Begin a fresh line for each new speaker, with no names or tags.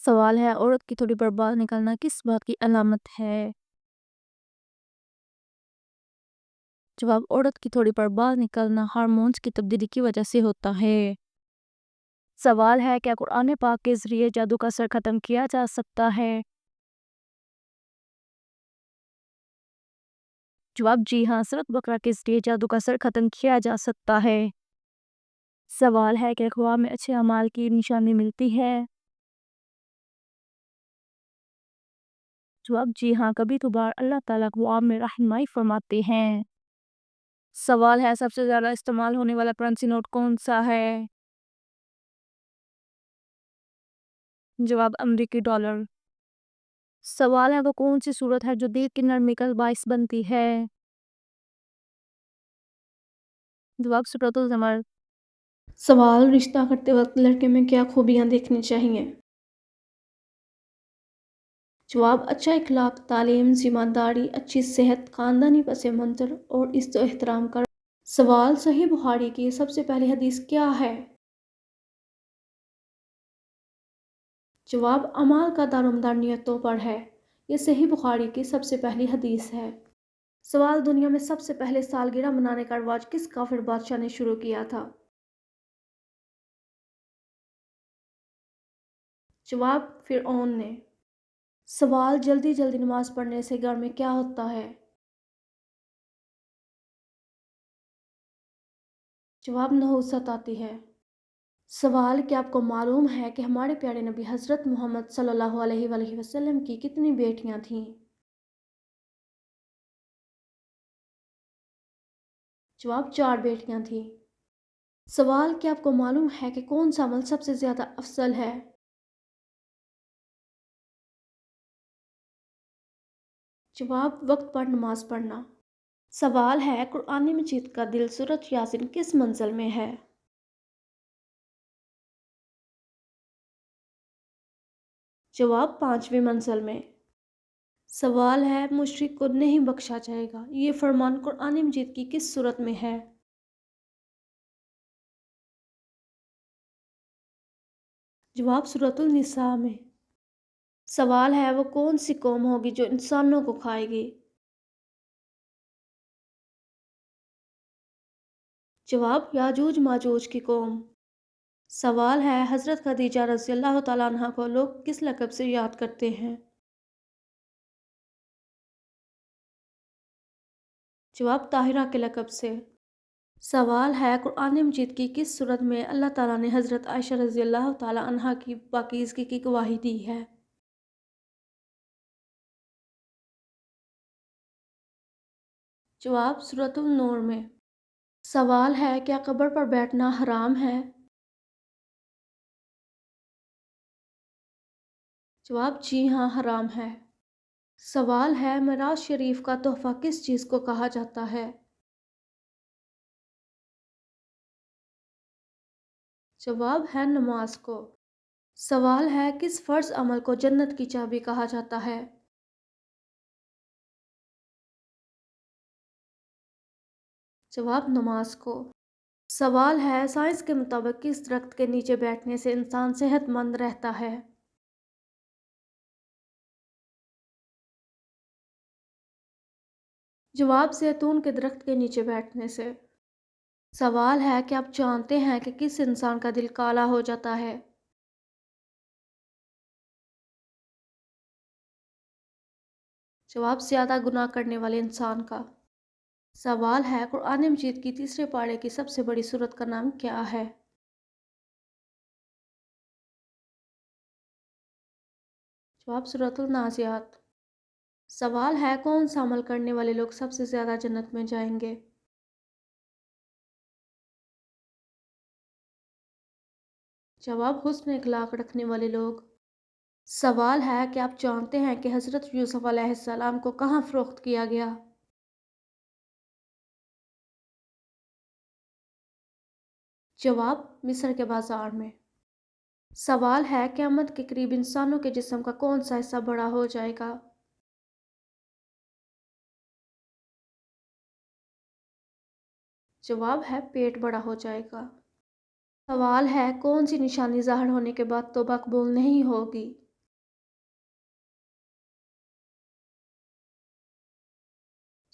سوال ہے عورت کی تھوڑی پر بال نکلنا کس بات کی علامت ہے؟ جواب عورت کی تھوڑی پر بال نکلنا ہارمونز کی تبدیلی کی وجہ سے ہوتا ہے۔ سوال ہے کیا قرآن پاک کے ذریعے جادو کا اثر ختم کیا جا سکتا ہے؟ جواب جی ہاں، سورۃ بقرہ کے ذریعے جادو کا اثر ختم کیا جا سکتا ہے۔ سوال ہے کہ خواب میں اچھے اعمال کی نشانی ملتی ہے؟ جواب جی ہاں، کبھی کبھار اللہ تعالیٰ خواب میں رہنمائی فرماتے ہیں۔ سوال ہے سب سے زیادہ استعمال ہونے والا کرنسی نوٹ کون سا ہے؟ جواب امریکی ڈالر۔ سوال ہے وہ کون سی صورت ہے جو دل کی نرمی کا باعث بنتی ہے؟ جواب سورۃ الزمر۔
سوال رشتہ کرتے وقت لڑکے میں کیا خوبیاں دیکھنی چاہیے؟ جواب اچھا اخلاق، تعلیم، ذمہ داری، اچھی صحت، خاندانی پس منظر اور عزت و احترام کا۔ سوال صحیح بخاری کی سب سے پہلی حدیث کیا ہے؟ جواب اعمال کا دارومدار نیتوں پر ہے۔ یہ صحیح بخاری کی سب سے پہلی حدیث ہے۔ سوال دنیا میں سب سے پہلے سالگرہ منانے کا رواج کس کافر بادشاہ نے شروع کیا تھا؟ جواب فرعون نے۔ سوال جلدی جلدی نماز پڑھنے سے گھر میں کیا ہوتا ہے؟ جواب نحوست آتی ہے۔ سوال کیا آپ کو معلوم ہے کہ ہمارے پیارے نبی حضرت محمد صلی اللہ علیہ وآلہ وسلم کی کتنی بیٹیاں تھیں؟ جواب 4 بیٹیاں تھیں۔ سوال کیا آپ کو معلوم ہے کہ کون سا عمل سب سے زیادہ افضل ہے؟ جواب وقت پر نماز پڑھنا۔ سوال ہے قرآن مجید کا دل سورۃ یاسین کس منزل میں ہے؟ جواب 5ویں منزل میں۔ سوال ہے مشرک کو نہیں بخشا جائے گا، یہ فرمان قرآن مجید کی کس سورت میں ہے؟ جواب سورۃ النساء میں۔ سوال ہے وہ کون سی قوم ہوگی جو انسانوں کو کھائے گی؟ جواب یاجوج ماجوج کی قوم۔ سوال ہے حضرت خدیجہ رضی اللہ تعالیٰ عنہ کو لوگ کس لقب سے یاد کرتے ہیں؟ جواب طاہرہ کے لقب سے۔ سوال ہے قرآن مجید کی کس سورت میں اللہ تعالیٰ نے حضرت عائشہ رضی اللہ تعالیٰ عنہ کی پاکیزگی کی گواہی دی ہے؟ جواب سورۃ النور میں۔ سوال ہے کیا قبر پر بیٹھنا حرام ہے؟ جواب جی ہاں حرام ہے۔ سوال ہے معراج شریف کا تحفہ کس چیز کو کہا جاتا ہے؟ جواب ہے نماز کو۔ سوال ہے کس فرض عمل کو جنت کی چابی کہا جاتا ہے؟ جواب نماز کو۔ سوال ہے سائنس کے مطابق کس درخت کے نیچے بیٹھنے سے انسان صحت مند رہتا ہے؟ جواب زیتون کے درخت کے نیچے بیٹھنے سے۔ سوال ہے کہ آپ جانتے ہیں کہ کس انسان کا دل کالا ہو جاتا ہے؟ جواب زیادہ گناہ کرنے والے انسان کا۔ سوال ہے قرآن مجید کی تیسرے پارے کی سب سے بڑی سورت کا نام کیا ہے؟ جواب سورۃ النازعات۔ سوال ہے کون سا عمل کرنے والے لوگ سب سے زیادہ جنت میں جائیں گے؟ جواب حسن اخلاق رکھنے والے لوگ۔ سوال ہے کہ آپ جانتے ہیں کہ حضرت یوسف علیہ السلام کو کہاں فروخت کیا گیا؟ جواب مصر کے بازار میں۔ سوال ہے قیامت کے قریب انسانوں کے جسم کا کون سا حصہ بڑا ہو جائے گا؟ جواب ہے پیٹ بڑا ہو جائے گا۔ سوال ہے کون سی نشانی ظاہر ہونے کے بعد توبہ قبول نہیں ہوگی؟